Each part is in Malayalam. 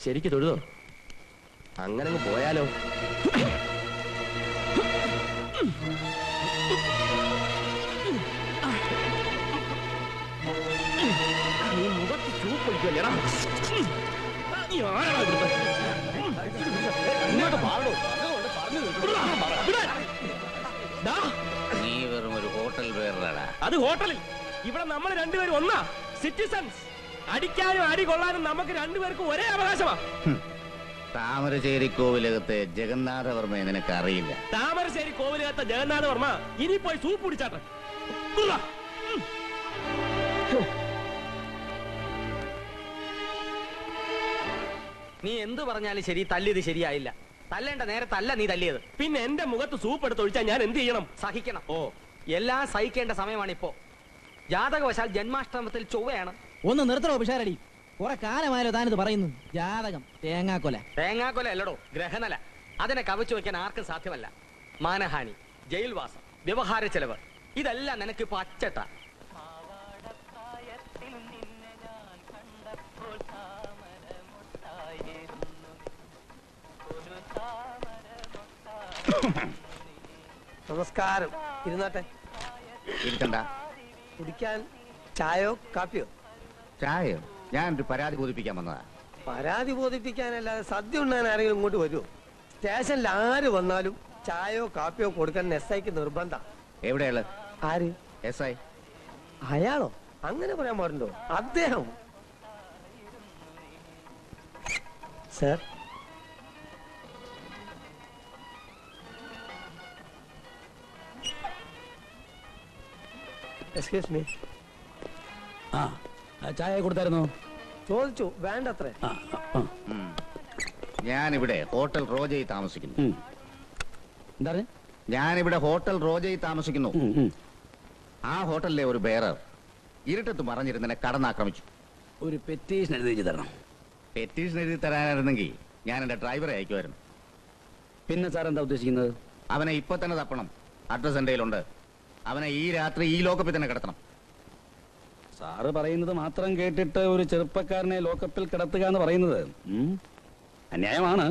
ശരിക്ക് തൊഴുതോ? അങ്ങനെ പോയാലോ? നീ മുഖത്ത് ചൂപ്പൊഴിക്കല്ലേടാ? നീ ആരാടാ ഇവിടുത്തെ? ഇങ്ങോട്ട് പാടോ. നീ വെറും ഒരു ഹോട്ടൽ പേരാടാ. അത് ഹോട്ടലിൽ. ഇവിടെ നമ്മൾ രണ്ടുപേരും ഒന്നാ, സിറ്റിസൺസ്. അടിക്കാനും അടി കൊള്ളാനും നമുക്ക് രണ്ടുപേർക്കും ഒരേ അവകാശമാ. താമരശ്ശേരി കോവിലകത്തെ ജഗന്നാഥവർമ്മയെ നിനക്ക് അറിയില്ല. താമരശ്ശേരി കോവിലകത്തെ ജഗന്നാഥവർമ്മ ഇനി പോയി സൂപ്പ് കുടിച്ചാട്ടെ. നീ എന്തു പറഞ്ഞാലും ശരി, തല്ലിയത് ശരിയായില്ല. തല്ലേണ്ട നേരത്തല്ല നീ തല്ലിയത്. പിന്നെ എന്റെ മുഖത്ത് സൂപ്പ് എടുത്ത് ഒഴിച്ചാൽ ഞാൻ എന്ത് ചെയ്യണം? സഹിക്കണം. എല്ലാം സഹിക്കേണ്ട സമയമാണിപ്പോ. ജാതകവശാൽ ജന്മാഷ്ടമത്തിൽ ചൊവ്വയാണ്. ഒന്ന് നിർത്തണോ പിഷാരടി? കുറെ കാലമായാലോ താനിത് പറയുന്നു. ജാതകം തേങ്ങാക്കൊല. തേങ്ങാക്കൊല അല്ലടോ, ഗ്രഹനല. അതിനെ കവച്ചു വെക്കാൻ ആർക്കും സാധ്യമല്ല. മാനഹാനി, ജയിൽവാസം, വ്യവഹാര ചെലവ്, ഇതെല്ലാം നിനക്കിപ്പോ അച്ചട്ട. നമസ്കാരം. ഇരുന്നാട്ടെ. ഇരിക്കണ്ട. കുടിക്കാൻ ചായയോ കാപ്പിയോ? ചായയോ? ഞാനൊരു പരാതി ബോധിപ്പിക്കാൻ വന്നതാ. പരാതി ബോധിപ്പിക്കാനല്ലാതെ സദ്യ ഉണ്ണാൻ ആരെങ്കിലും ഇങ്ങോട്ട് വരുമോ? സ്റ്റേഷനിൽ ആര് വന്നാലും ചായയോ കാപ്പിയോ കൊടുക്കാൻ SIക്ക് നിർബന്ധം. എവിടെയുള്ള ആര്? SI. അയാളോ? അങ്ങനെ പറയാൻ പാടുണ്ടോ? അദ്ദേഹം. Sir, excuse me. ചായ കൊടുത്തായിരുന്നോ? ചോദിച്ചു, വേണ്ടത്രേ. ഞാനിവിടെ ഹോട്ടൽ റോജയിൽ താമസിക്കുന്നു. എന്താ? ഞാനിവിടെ ഹോട്ടൽ റോജയിൽ താമസിക്കുന്നു. ആ ഹോട്ടലിലെ ഒരു ബേറർ ഇരുട്ടത്ത് മറഞ്ഞിരുന്നെ കടന്നാക്രമിച്ചു. ഒരു പെറ്റീഷൻ എഴുതി തരണം. പെറ്റീഷൻ എഴുതി തരാനായിരുന്നെങ്കിൽ ഞാൻ എന്റെ ഡ്രൈവറെ അയക്കുമായിരുന്നു. പിന്നെ സാർ എന്താ ഉദ്ദേശിക്കുന്നത്? അവനെ ഇപ്പൊ തന്നെ തപ്പണം. അഡ്രസ് എന്റെ കയ്യിലുണ്ട്. അവനെ ഈ രാത്രി ഈ ലോക്കപ്പിൽ തന്നെ കിടത്തണം. സാറ് പറയുന്നത് മാത്രം കേട്ടിട്ട് ഒരു ചെറുപ്പക്കാരനെ ലോക്കപ്പിൽ കിടത്തുക എന്ന് പറയുന്നത് അന്യായമാണ്.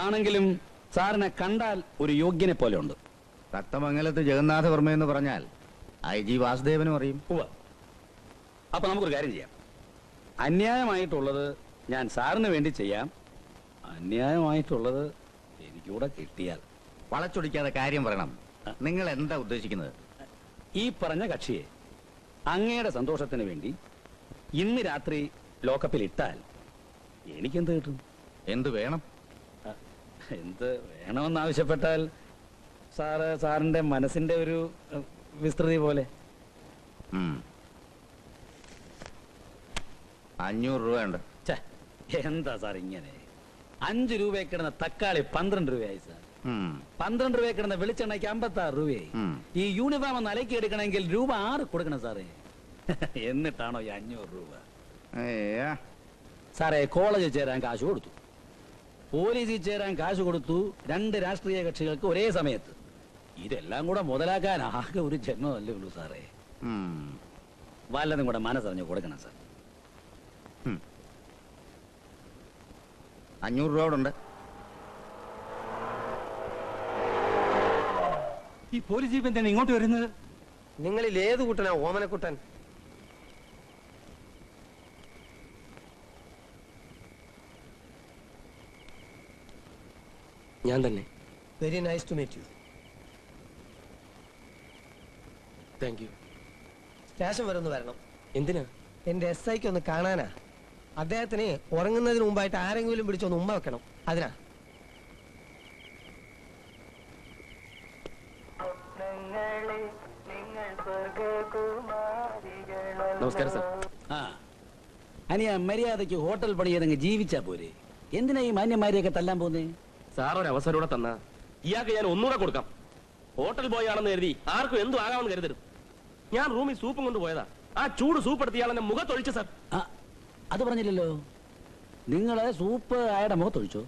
ആണെങ്കിലും സാറിനെ കണ്ടാൽ ഒരു യോഗ്യനെ പോലെ ഉണ്ട്. തത്തമംഗലത്ത് ജഗന്നാഥവർമ്മ എന്ന് പറഞ്ഞാൽ IG വാസുദേവനും അറിയും. അപ്പൊ നമുക്കൊരു കാര്യം ചെയ്യാം. അന്യായമായിട്ടുള്ളത് ഞാൻ സാറിന് വേണ്ടി ചെയ്യാം. അന്യായമായിട്ടുള്ളത് എനിക്കൂടെ കിട്ടിയാൽ. വളച്ചൊടിക്കാതെ കാര്യം പറയണം. നിങ്ങൾ എന്താ ഉദ്ദേശിക്കുന്നത്? ഈ പറഞ്ഞ കക്ഷിയെ അങ്ങയുടെ സന്തോഷത്തിന് വേണ്ടി ഇന്ന് രാത്രി ലോക്കപ്പിൽ ഇട്ടാൽ എനിക്കെന്ത് കിട്ടും? എന്ത് വേണം? എന്ത് വേണമെന്നാവശ്യപ്പെട്ടാൽ സാറിന്റെ മനസ്സിന്റെ ഒരു വിസ്തൃതി പോലെ. 500 രൂപ ഉണ്ട്. എന്താ സാർ ഇങ്ങനെ? 5 രൂപയെ കിടന്ന തക്കാളി 12 രൂപയായി സാർ. 12 രൂപയെ കിടന്ന വെളിച്ചെണ്ണയ്ക്ക് 56 രൂപയായി. ഈ യൂണിഫോം ഒന്ന് അലക്കി എടുക്കണമെങ്കിൽ രൂപ 6 കൊടുക്കണം സാറേ. എന്നിട്ടാണോ ഈ 500 രൂപ? സാറേ, കോളേജിൽ ചേരാൻ കാശ് കൊടുത്തു, പോലീസിൽ ചേരാൻ കാശ് കൊടുത്തു, 2 രാഷ്ട്രീയ കക്ഷികൾക്ക് ഒരേ സമയത്ത്. ഇതെല്ലാം കൂടെ മുതലാക്കാൻ ആകെ ഒരു ജന്മമല്ലേ ഉള്ളൂ സാറേ. വല്ലതും കൂടെ മനസ്സറിഞ്ഞ് കൊടുക്കണം സാർ. 500 രൂപ ഉണ്ട്. ഈ പോലീസ് ജീപ്പ് എന്താണ് ഇങ്ങോട്ട് വരുന്നത്? നിങ്ങളിൽ ഏത് കുട്ടനാ ഓമനക്കുട്ടൻ? ഞാൻ തന്നെ. Very nice to meet you. Thank you. Station വരെ ഒന്ന് വരണം. എന്തിനാ? എന്റെ SIക്ക് ഒന്ന് കാണാനാ. അദ്ദേഹത്തിന് ഉറങ്ങുന്നതിന് മുമ്പായിട്ട് ആരെങ്കിലും പിടിച്ചൊന്ന് ഉമ്മ വെക്കണം. അതിനാ. നമസ്കാരം സാർ. അനിയ മര്യാദയ്ക്ക് ഹോട്ടൽ പണി ചെയ്തങ്ങ് ജീവിച്ചാ പോരെ. എന്തിനാ ഈ മാന്യന്മാരെയൊക്കെ തല്ലാൻ പോന്നേ? സാർ ഒരു അവസരം കൂടെ തന്ന ഇയാൾക്ക് ഞാൻ ഒന്നുകൂടെ കൊടുക്കാം. ഹോട്ടൽ ബോയ് ആണെന്ന് കരുതി ആർക്കും എന്തും ആകാമെന്ന് കരുതരുത്. ഞാൻ റൂമിൽ സൂപ്പും കൊണ്ട് പോയതാ. ആ ചൂട് സൂപ്പ് എടുത്ത് ഇയാളെന്നെ മുഖത്തൊഴിച്ചു സാർ. അത് പറഞ്ഞില്ലല്ലോ. നിങ്ങള് സൂപ്പ് അയാളുടെ മുഖത്തൊഴിച്ചോ?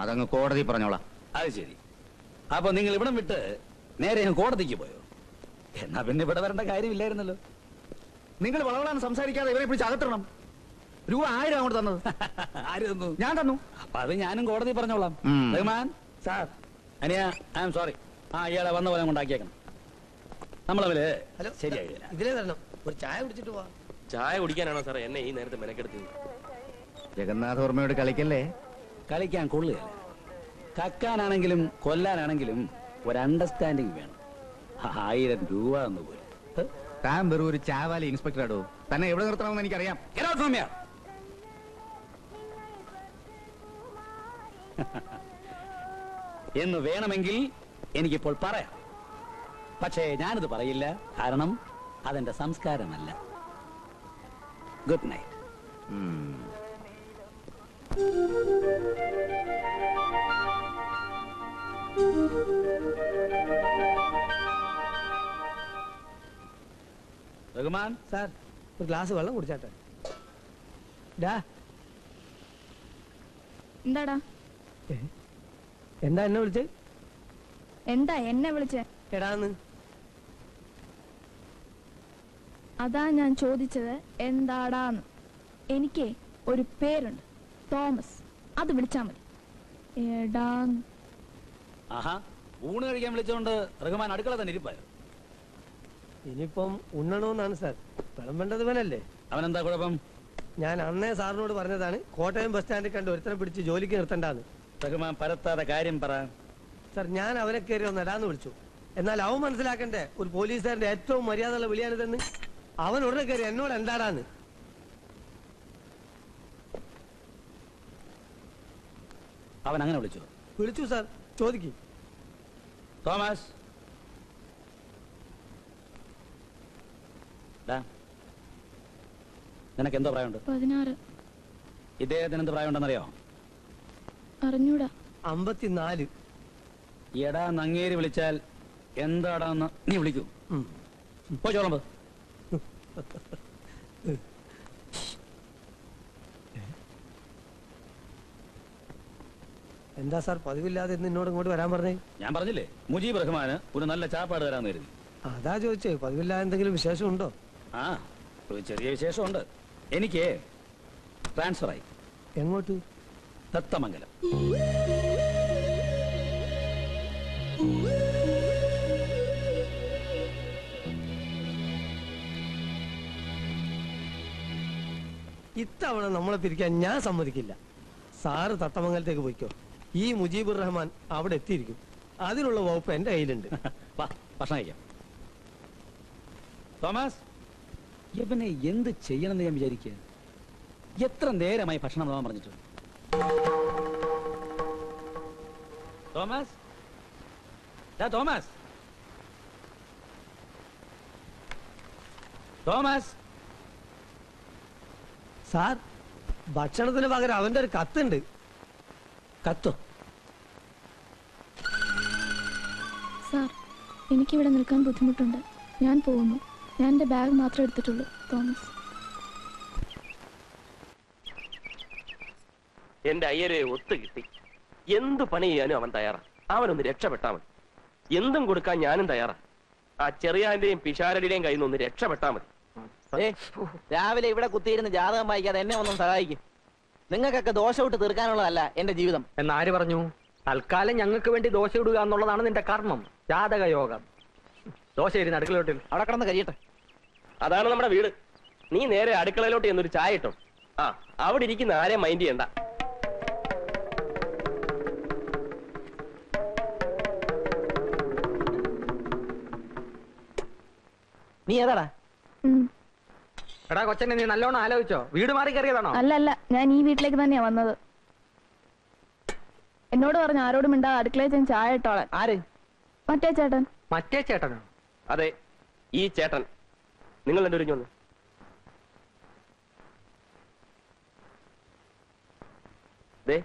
അതങ്ങ് കോടതി പറഞ്ഞോളാം. അത് ശരി. അപ്പൊ നിങ്ങൾ ഇവിടം വിട്ട് നേരെ കോടതിക്ക് പോയോ? എന്നാ പിന്നെ ഇവിടെ വരേണ്ട കാര്യമില്ലായിരുന്നല്ലോ. നിങ്ങൾ വളവളാൻ സംസാരിക്കാതെ ഇവരെ പിടിച്ച് അകത്തിടണം. രൂപ 1000 അങ്ങോട്ട് തന്നത്? ആര് തന്നു? ഞാൻ തന്നു. അപ്പൊ അത് ഞാനും കോടതി പറഞ്ഞോളാം. ഉം. റഹ്മാൻ സാർ, അനിയ ഐ ആം സോറി. ഇയാളെ വന്ന പോലെ കൊണ്ടാക്കിയേക്കണം. നമ്മളവര് ഹലോ ശരിയായില്ല. ഇതിലേ തരണം. ഒരു ചായ കുടിച്ചിട്ട് പോവാ. ചായ കുടിക്കാനാണോ സാറേ എന്നെ ഈ നേരത്തെ മെനക്കെടുത്തത്? ജഗന്നാഥവർമ്മയോട് കളിക്കല്ലേ. കളിക്കാൻ കൊള്ളുകയല്ല. കക്കാനാണെങ്കിലും കൊല്ലാനാണെങ്കിലും ഒരു അണ്ടർസ്റ്റാൻഡിങ് വേണം. 1000 രൂപ എന്ന് പോലും. താൻ വെറും ഒരു ചാവാലി ഇൻസ്പെക്ടർ ആടോ. തന്നെ എവിടെ നിർത്തണമെന്ന് എനിക്കറിയാം. Get out from here. എന്ന് വേണമെങ്കിൽ എനിക്കിപ്പോൾ പറയാം. പക്ഷേ ഞാനിത് പറയില്ല. കാരണം അതെന്റെ സംസ്കാരമല്ല. Good night. റഹ്മാൻ സാർ ഒരു ഗ്ലാസ് വെള്ളം കുടിച്ചാട്ടെ. ഡാ എന്താടാ? എന്താ എന്നെ വിളിച്ചേ? എന്താ എന്നെ വിളിച്ചേ? എടാന്ന്. അതാ ഞാൻ ചോദിച്ചത് എന്താടാന്ന്. എനിക്ക് ഒരു പേരുണ്ട്, തോമസ്. അത് വിളിച്ചാ മതി. എടാന്ന്. ആഹാ, ഊണ് കഴിക്കാൻ വിളിച്ചോണ്ട് റഹ്മാൻ അടുക്കള തന്നെ ഇരിപ്പായോ? ഇനിയിപ്പം ഉണ്ണണോന്നാണ് സാർ. വിളമ്പേണ്ടത് ഇവനല്ലേ. അവനെന്താ കുഴപ്പം? ഞാൻ അന്നേ സാറിനോട് പറഞ്ഞതാണ് കോട്ടയം ബസ് സ്റ്റാൻഡിൽ കണ്ട് ഒരുത്തനെ പിടിച്ച് ജോലിക്ക് നിർത്തണ്ടാന്ന്. റഹ്മാൻ പരത്താതെ കാര്യം പറ. സാർ ഞാൻ അവനെ കയറി ഒന്ന് എടാന്ന് വിളിച്ചു. എന്നാൽ അവൻ മനസ്സിലാക്കണ്ടേ ഒരു പോലീസുകാരന്റെ ഏറ്റവും മര്യാദയുള്ള വിളിയാണിതെന്ന്. അവൻ ഉടനെ കയറി എന്നോട് എന്താടാന്ന്. അവൻ അങ്ങനെ വിളിച്ചു. വിളിച്ചു സാർ. ചോദിക്കും. തോമസ്, നിനക്ക് എന്തോ പ്രായമുണ്ട്? 16. ഇദ്ദേഹത്തിന് എന്ത് പ്രായമുണ്ടെന്നറിയോ? അറിഞ്ഞൂടാ. 54. എടാ നങ്ങേരി വിളിച്ചാൽ എന്താടാന്ന് നീ വിളിക്കൂ. പോച്ചോളമ്പ്. എന്താ സാർ പതിവില്ലാതെ ഇന്ന് എന്നോട് ഇങ്ങോട്ട് വരാൻ പറഞ്ഞേ? ഞാൻ പറഞ്ഞില്ലേ മുജീബ് റഹ്മാന് ഒരു നല്ല ചാപ്പാട് തരാന്ന് കരുതി. അതാ ചോദിച്ചേ, പതിവില്ലാതെ എന്തെങ്കിലും വിശേഷം ഉണ്ടോ? ആ, ഒരു ചെറിയ വിശേഷമുണ്ട്. എനിക്ക് ട്രാൻസ്ഫർ ആയി. എങ്ങോട്ട്? ദത്തമംഗലം. ഇത്തവണ നമ്മളെ പിരിക്കാൻ ഞാൻ സമ്മതിക്കില്ല. സാറ് തത്തമംഗലത്തേക്ക് പോയിക്കോ. ഈ മുജീബുർ റഹ്മാൻ അവിടെ എത്തിയിരിക്കും. അതിനുള്ള വകുപ്പ് എന്റെ കയ്യിലുണ്ട്. വാ, ഭക്ഷണം കഴിക്കാം. തോമസ്, ഇവനെ എന്ത് ചെയ്യണമെന്ന് ഞാൻ വിചാരിക്കുക. എത്ര നേരമായി ഭക്ഷണം പോകാൻ പറഞ്ഞിട്ട്. Thomas, Thomas, Thomas. സാർ ഭക്ഷണത്തിന് പകരം അവന്റെ ഒരു കത്തുണ്ട്. കത്തോ? സാർ, എനിക്കിവിടെ നിൽക്കാൻ ബുദ്ധിമുട്ടുണ്ട്. ഞാൻ പോകുന്നു. ഞാൻ എൻ്റെ ബാഗ് മാത്രമേ എടുത്തിട്ടുള്ളൂ. തോമസ്. എന്റെ അയ്യരെ ഒത്തു കിട്ടി. എന്ത് പണി ചെയ്യാനും അവൻ തയ്യാറാ. അവനൊന്ന് രക്ഷപ്പെട്ടാ മതി. എന്തും കൊടുക്കാൻ ഞാനും തയ്യാറാ. ആ ചെറിയാന്റെയും പിഷാരടിയുടെയും കയ്യിൽ നിന്ന് ഒന്ന് രക്ഷപ്പെട്ടാ മതി. രാവിലെ ഇവിടെ കുത്തിയിരുന്ന് ജാതകം വായിക്കാതെ എന്നെ ഒന്നും സഹായിക്കും. നിങ്ങൾക്കൊക്കെ ദോശ വിട്ട് തീർക്കാനുള്ളതല്ല എന്റെ ജീവിതം. എന്നാര് പറഞ്ഞു? തൽക്കാലം ഞങ്ങൾക്ക് വേണ്ടി ദോശ ഇടുക എന്നുള്ളതാണ് നിന്റെ കർമ്മം, ജാതക യോഗം. ദോശ ഇരുന്ന് അടുക്കളയോട്ടിൽ അവിടെ കിടന്ന് കഴിയട്ടെ. അതാണ് നമ്മുടെ വീട്. നീ നേരെ അടുക്കളയിലോട്ട് എന്നൊരു ചായ ഇട്ടോ. ആ, അവിടെ ഇരിക്കുന്ന ആരെയും മൈൻഡ് ചെയ്യണ്ട. നീ ഏതാടാ? എടാ കൊച്ചനെ, നീ നല്ലോണം ആലോചിച്ചോ? വീട് മാറി കയറിയതാണോ? അല്ല, ഞാൻ ഈ വീട്ടിലേക്ക് തന്നെയാ വന്നത്. എന്നോട് പറഞ്ഞു ആരോടും മിണ്ടാ അടുക്കളയിൽ ഞാൻ ചായ ഇട്ടോളാൻ. ആര്? മറ്റേ ചേട്ടൻ. മറ്റേ ചേട്ടനോ? അതെ, ഈ ചേട്ടൻ. നിങ്ങൾ എന്റെ ഒരുങ്ങി വന്ന്. ദേ,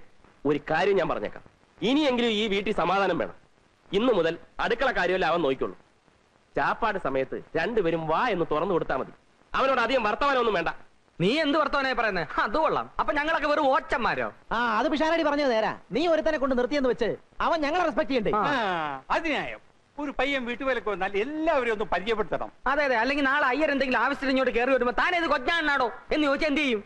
ഒരു കാര്യം ഞാൻ പറഞ്ഞേക്കാം. ഇനിയെങ്കിലും ഈ വീട്ടിൽ സമാധാനം വേണം. ഇന്നു മുതൽ അടുക്കള കാര്യമല്ല അവൻ നോക്കിക്കൊള്ളു. ചാപ്പാട് സമയത്ത് രണ്ടുപേരും വാ എന്ന് തുറന്നു കൊടുത്താൽ മതി. അവനോട് അധികം വർത്തമാനമൊന്നും വേണ്ട. നീ എന്ത് വർത്തമാനായി പറയുന്നത്? അത് കൊള്ളാം. അപ്പൊ ഞങ്ങളൊക്കെ വെറും ഓച്ചന്മാരോ? ആ, അത് പിഷാരടി പറഞ്ഞത് നേരാ. നീ ഒരുത്തനെ കൊണ്ട് നിർത്തിയെന്ന് വെച്ച് അവൻ ഞങ്ങളെ റെസ്പെക്ട് ചെയ്യണ്ടേ? അതിനായോ ഒരു പയ്യൻ വീട്ടുവേലക്ക് വന്നാൽ എല്ലാവരും ഒന്ന് പരിചയപ്പെടുത്തണം. അതെ, അല്ലെങ്കിൽ നാളെ അയ്യർ എന്തെങ്കിലും ആവശ്യത്തിന് ഇങ്ങോട്ട് കയറി വരുമ്പോ താനേത് കൊച്ചാണാടോ എന്ന് ചോദിച്ചാൽ എന്ത് ചെയ്യും?